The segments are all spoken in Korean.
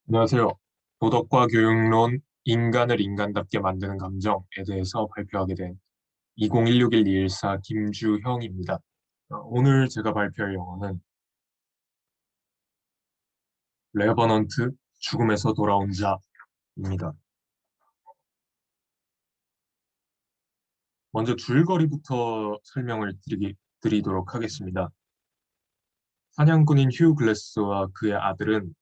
안녕하세요. 도덕과 교육론, 인간을 인간답게 만드는 감정에 대해서 발표하게 된 2016-1214 김주형입니다. 오늘 제가 발표할 영어는 레버넌트, 죽음에서 돌아온 자입니다. 먼저 줄거리부터 설명을 드리도록 하겠습니다. 사냥꾼인 휴 글래스와 그의 아들은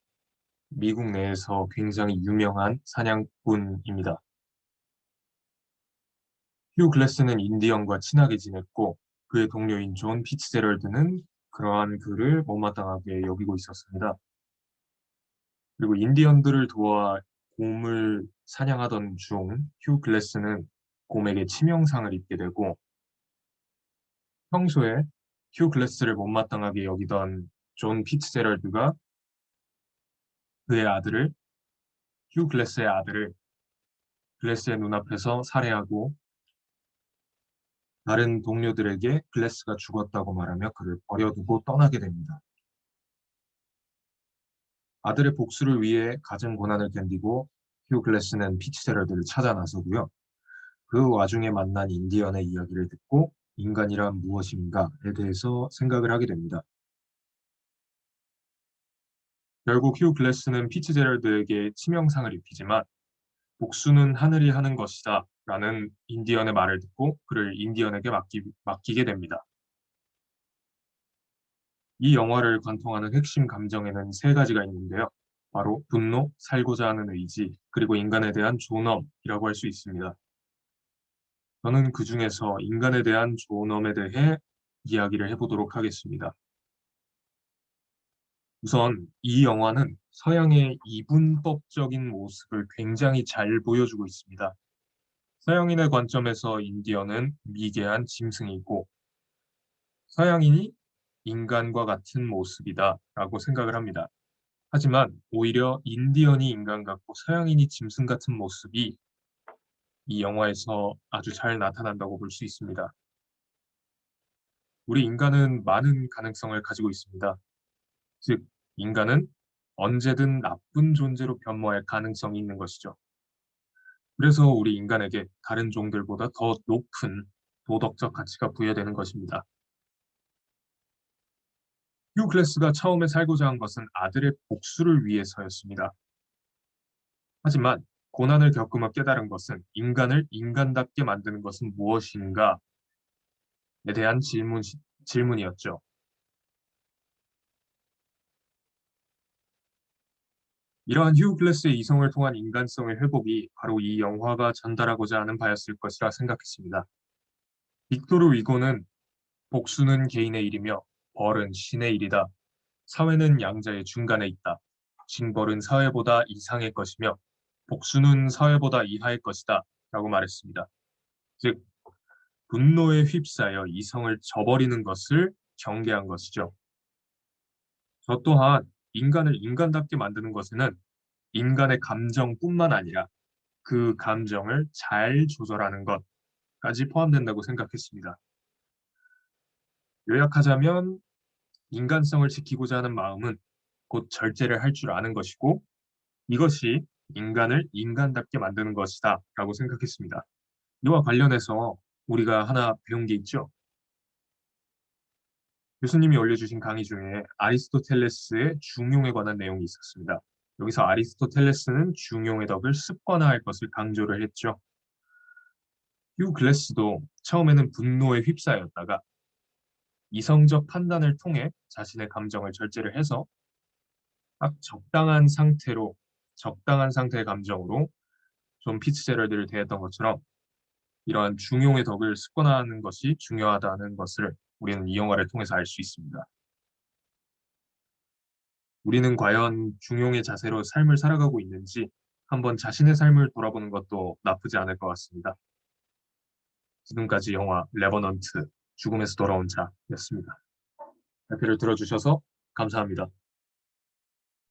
미국 내에서 굉장히 유명한 사냥꾼입니다. 휴 글래스는 인디언과 친하게 지냈고 그의 동료인 존 피츠제럴드는 그러한 그를 못마땅하게 여기고 있었습니다. 그리고 인디언들을 도와 곰을 사냥하던 중 휴 글래스는 곰에게 치명상을 입게 되고 평소에 휴 글래스를 못마땅하게 여기던 존 피츠제럴드가 그의 아들을 휴 글래스의 아들을 글래스의 눈앞에서 살해하고 다른 동료들에게 글래스가 죽었다고 말하며 그를 버려두고 떠나게 됩니다. 아들의 복수를 위해 갖은 고난을 견디고 휴 글래스는 피츠제럴드를 찾아 나서고요. 그 와중에 만난 인디언의 이야기를 듣고 인간이란 무엇인가에 대해서 생각을 하게 됩니다. 결국 휴 글래스는 피츠제럴드에게 치명상을 입히지만 복수는 하늘이 하는 것이다 라는 인디언의 말을 듣고 그를 인디언에게 맡기게 됩니다. 이 영화를 관통하는 핵심 감정에는 세 가지가 있는데요. 바로 분노, 살고자 하는 의지, 그리고 인간에 대한 존엄이라고 할 수 있습니다. 저는 그 중에서 인간에 대한 존엄에 대해 이야기를 해보도록 하겠습니다. 우선 이 영화는 서양의 이분법적인 모습을 굉장히 잘 보여주고 있습니다. 서양인의 관점에서 인디언은 미개한 짐승이고 서양인이 인간과 같은 모습이다라고 생각을 합니다. 하지만 오히려 인디언이 인간 같고 서양인이 짐승 같은 모습이 이 영화에서 아주 잘 나타난다고 볼 수 있습니다. 우리 인간은 많은 가능성을 가지고 있습니다. 즉, 인간은 언제든 나쁜 존재로 변모할 가능성이 있는 것이죠. 그래서 우리 인간에게 다른 종들보다 더 높은 도덕적 가치가 부여되는 것입니다. 휴 글래스가 처음에 살고자 한 것은 아들의 복수를 위해서였습니다. 하지만 고난을 겪으며 깨달은 것은 인간을 인간답게 만드는 것은 무엇인가에 대한 질문이었죠. 이러한 휴 글래스의 이성을 통한 인간성의 회복이 바로 이 영화가 전달하고자 하는 바였을 것이라 생각했습니다. 빅토르 위고는 복수는 개인의 일이며 벌은 신의 일이다. 사회는 양자의 중간에 있다. 징벌은 사회보다 이상의 것이며 복수는 사회보다 이하의 것이다. 라고 말했습니다. 즉, 분노에 휩싸여 이성을 저버리는 것을 경계한 것이죠. 저 또한 인간을 인간답게 만드는 것에는 인간의 감정뿐만 아니라 그 감정을 잘 조절하는 것까지 포함된다고 생각했습니다. 요약하자면 인간성을 지키고자 하는 마음은 곧 절제를 할 줄 아는 것이고 이것이 인간을 인간답게 만드는 것이다 라고 생각했습니다. 이와 관련해서 우리가 하나 배운 게 있죠. 교수님이 올려주신 강의 중에 아리스토텔레스의 중용에 관한 내용이 있었습니다. 여기서 아리스토텔레스는 중용의 덕을 습관화할 것을 강조를 했죠. 휴 글래스도 처음에는 분노에 휩싸였다가 이성적 판단을 통해 자신의 감정을 절제를 해서 딱 적당한 상태의 감정으로 존 피츠제럴드를 대했던 것처럼 이러한 중용의 덕을 습관화하는 것이 중요하다는 것을 우리는 이 영화를 통해서 알 수 있습니다. 우리는 과연 중용의 자세로 삶을 살아가고 있는지 한번 자신의 삶을 돌아보는 것도 나쁘지 않을 것 같습니다. 지금까지 영화 레버넌트, 죽음에서 돌아온 자였습니다. 발표를 들어주셔서 감사합니다.